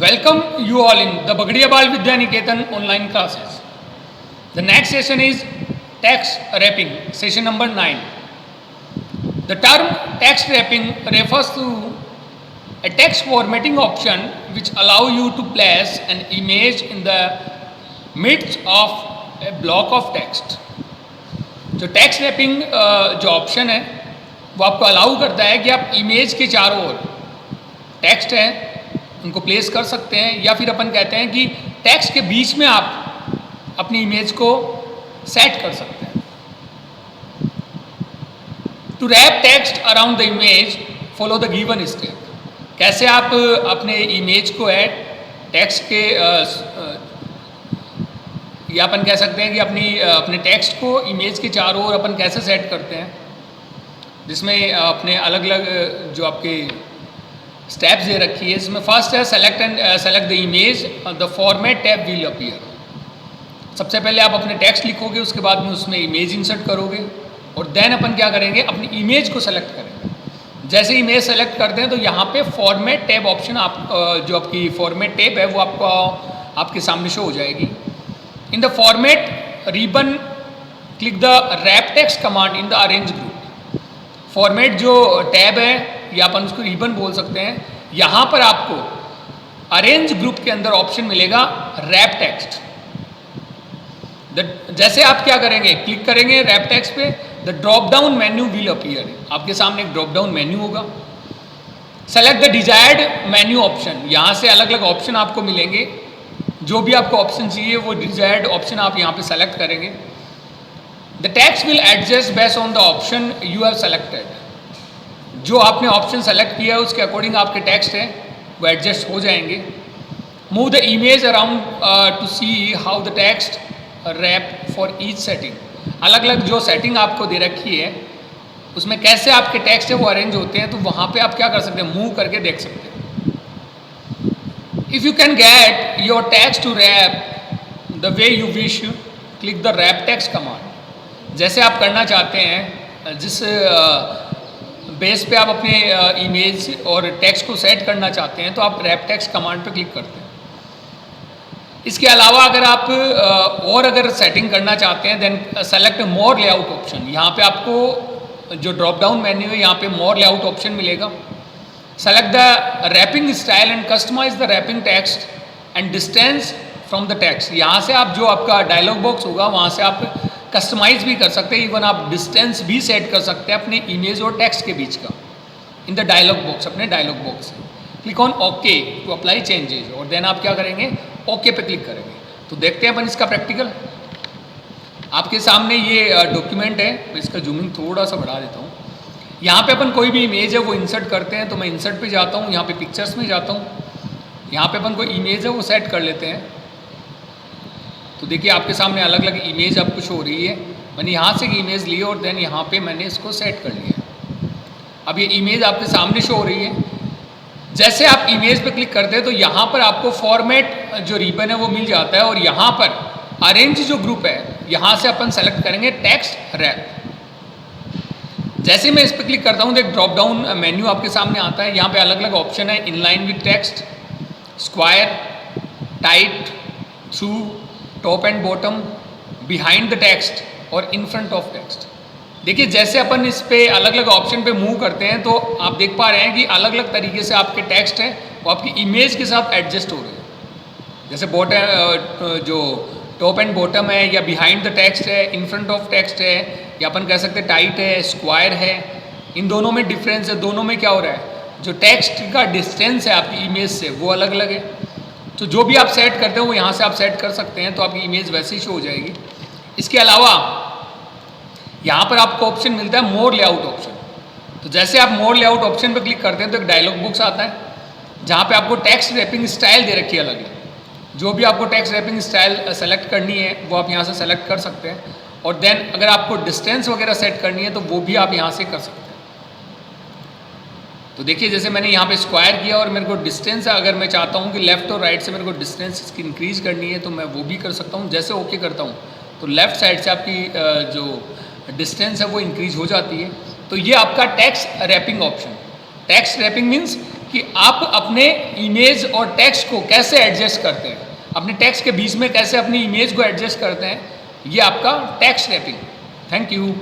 Welcome you all in the Bagadiya Bal Vidya Niketan online classes. The next session is text wrapping, session number 9. The term text wrapping refers to a text formatting option which allow you to place an image in the midst of a block of text. जो text wrapping जो option है वो आपको allow करता है कि आप image के चारों ओर टेक्स्ट है उनको प्लेस कर सकते हैं, या फिर अपन कहते हैं कि टेक्स्ट के बीच में आप अपनी इमेज को सेट कर सकते हैं. To wrap text around the image follow the given step. कैसे आप अपने इमेज को है टेक्स्ट के या अपन कह सकते हैं कि अपने टेक्स्ट को इमेज के चारों ओर अपन कैसे सेट करते हैं, जिसमें अपने अलग अलग जो आपके स्टेप्स दे रखी है. इसमें फर्स्ट है select the image, the format tab will appear. सबसे पहले आप अपने टेक्स्ट लिखोगे, उसके बाद में उसमें इमेज इंसर्ट करोगे और देन अपन क्या करेंगे, अपनी इमेज को सेलेक्ट करेंगे. जैसे इमेज सेलेक्ट करते हैं तो यहाँ पे फॉर्मेट टैब ऑप्शन आप जो आपकी फॉर्मेट टैब है वो आपके सामने शो हो जाएगी. In the format ribbon click the wrap text command in the arrange group. Format जो टैब है या अपन उसको रिबन बोल सकते हैं, यहाँ पर आपको अरेंज ग्रुप के अंदर ऑप्शन मिलेगा रैप टेक्स्ट. जैसे आप क्या करेंगे, क्लिक करेंगे रैप टेक्स्ट पे, the drop down menu will appear. आपके सामने एक ड्रॉप डाउन मेन्यू होगा. Select the desired menu option. यहाँ से अलग अलग ऑप्शन आपको मिलेंगे. जो भी आपको ऑप्शन चाहिए वो डिजायर्ड ऑप्शन आप यहाँ पे सेलेक्ट करेंगे. The text will adjust based on the option you have selected. जो आपने ऑप्शन सेलेक्ट किया है उसके अकॉर्डिंग आपके टेक्स्ट हैं वो एडजस्ट हो जाएंगे. Move the image around two see how the text rap for each setting. अलग अलग जो सेटिंग आपको दे रखी है उसमें कैसे आपके टेक्स्ट है वो अरेंज होते हैं, तो वहाँ पे आप क्या कर सकते हैं, मूव करके देख सकते हैं. If you can get your text to wrap the way you wish, click the wrap text command. जैसे आप करना चाहते हैं, जिस बेस पे आप अपने इमेज और टेक्स्ट को सेट करना चाहते हैं, तो आप रैप टेक्स्ट कमांड पे क्लिक करते हैं. इसके अलावा अगर आप और अगर सेटिंग करना चाहते हैं, देन सेलेक्ट मोर लेआउट ऑप्शन. यहाँ पे आपको जो ड्रॉप डाउन मेन्यू है यहाँ पे मोर लेआउट ऑप्शन मिलेगा. Select the wrapping style and customize the wrapping text and distance from the text. यहाँ से आप जो आपका डायलॉग बॉक्स होगा वहाँ से आप कस्टमाइज भी कर सकते हैं. इवन आप डिस्टेंस भी सेट कर सकते हैं अपने इमेज और टेक्स्ट के बीच का इन द डायलॉग बॉक्स. अपने डायलॉग बॉक्स से click on okay to apply changes और देन आप क्या करेंगे, ओके पे क्लिक करेंगे. तो देखते हैं अपन इसका प्रैक्टिकल. आपके सामने ये डॉक्यूमेंट है. मैं इसका जूमिंग थोड़ा सा बढ़ा देता हूँ. यहाँ पे अपन कोई भी इमेज है वो इंसर्ट करते हैं, तो मैं इंसर्ट पे जाता हूँ, यहाँ पे पिक्चर्स में जाता हूँ. यहाँ पे अपन कोई इमेज है वो सेट कर लेते हैं. तो देखिए आपके सामने अलग अलग इमेज आपको शो हो रही है. मैंने यहाँ से इमेज ली और देन यहाँ पे मैंने इसको सेट कर लिया. अब ये इमेज आपके सामने शो हो रही है. जैसे आप इमेज पे क्लिक करते हैं तो यहाँ पर आपको फॉर्मेट जो रिबन है वो मिल जाता है, और यहाँ पर अरेंज जो ग्रुप है यहाँ से अपन सेलेक्ट करेंगे टेक्स्ट रैप. जैसे मैं इस पर क्लिक करता हूँ तो एक ड्रॉप डाउन मेन्यू आपके सामने आता है. यहाँ पे अलग अलग ऑप्शन है, inline with text, square, tight, through, top and bottom, behind the text और इन फ्रंट ऑफ टेक्स्ट. देखिए जैसे अपन इस पे अलग अलग ऑप्शन पे मूव करते हैं तो आप देख पा रहे हैं कि अलग अलग तरीके से आपके टेक्स्ट हैं वो आपकी इमेज के साथ एडजस्ट हो रहे हैं. जैसे बॉटम जो टॉप एंड बॉटम है, या बिहाइंड द टेक्स्ट है, इन फ्रंट ऑफ टेक्स्ट है, या अपन कह सकते हैं टाइट है, स्क्वायर है. इन दोनों में डिफरेंस है. दोनों में क्या हो रहा है, जो टेक्स्ट का डिस्टेंस है आपकी इमेज से वो अलग अलग है. तो जो भी आप सेट करते हो वो यहाँ से आप सेट कर सकते हैं, तो आपकी इमेज वैसे ही शो हो जाएगी. इसके अलावा यहाँ पर आपको ऑप्शन मिलता है मोर लेआउट ऑप्शन. तो जैसे आप मोर लेआउट ऑप्शन पर क्लिक करते हैं तो एक डायलॉग बॉक्स आता है जहाँ पे आपको टेक्स्ट रैपिंग स्टाइल दे रखी है अलग अलग. जो भी आपको टेक्स्ट रैपिंग स्टाइल सेलेक्ट करनी है वो आप यहाँ से सेलेक्ट कर सकते हैं, और देन अगर आपको डिस्टेंस वगैरह सेट करनी है तो वो भी आप यहाँ से कर सकते हैं. तो देखिए जैसे मैंने यहाँ पे स्क्वायर किया और मेरे को डिस्टेंस अगर मैं चाहता हूँ कि लेफ्ट और राइट से मेरे को डिस्टेंस इसकी इंक्रीज़ करनी है तो मैं वो भी कर सकता हूँ. जैसे ओके करता हूँ तो लेफ़्ट साइड से आपकी जो डिस्टेंस है वो इंक्रीज़ हो जाती है. तो ये आपका text wrapping option. Text wrapping means कि आप अपने इमेज और टेक्स्ट को कैसे एडजस्ट करते हैं, अपने टेक्स्ट के बीच में कैसे अपनी इमेज को एडजस्ट करते हैं। ये आपका टेक्स्ट रैपिंग। Thank you.